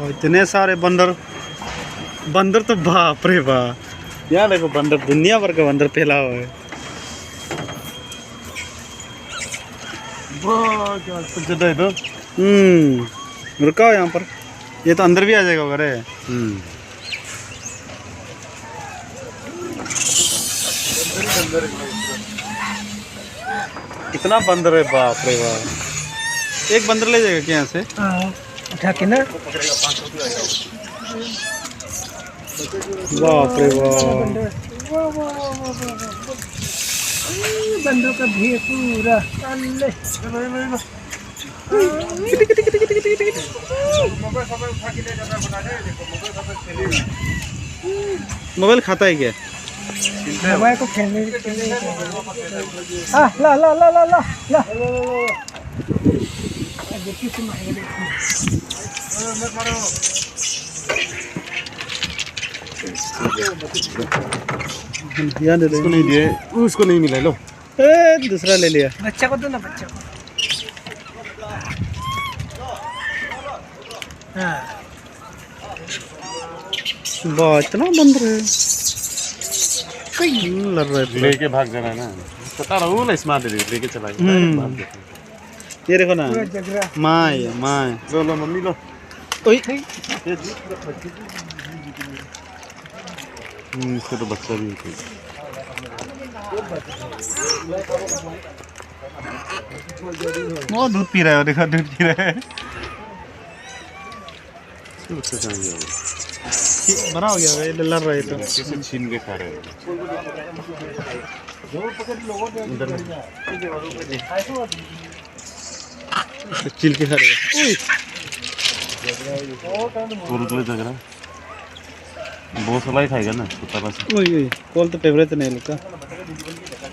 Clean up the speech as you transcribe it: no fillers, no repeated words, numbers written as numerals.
इतने सारे बंदर। बंदर तो बाप रे बाप, यहाँ देखो बंदर, दुनिया भर का बंदर फैला हुआ है। तो रुका हो यहाँ पर, ये तो अंदर भी आ जाएगा अरे। कितना बंदर है, बाप रे बाप। एक बंदर ले जाएगा क्या यहाँ से? उठा के ना, बाप रे बाप। बंदों का भीड़ पूरा। मोबाइल खाता है क्या? मोबाइल को खेलने ला ला ला ला ला ला। उसको नहीं दिए, उसको नहीं मिला, लो दूसरा ले लिया। बच्चा को दो ना, बच्चा को। वाह, इतना बंदर है। लड़ रहा है, लेके भाग जाना है ना, पता रहा हूँ ना, स्मार्ट लेके चला गया। ये देखो ना, माय माय। लो लो मम्मी लो। इसके तो बच्चा भी है। वो दूध पी रहा है, देखो दूध पी रहा है। बच्चा कहाँ गया? बड़ा हो गया भाई, लड़ रहे तो। कैसे छीन के खा रहे हैं? चिल के खा रहे। जग रहा बहुत सलाई खाएगा ना कुत्ता। कॉल तो फेवरेट नहीं लोग का।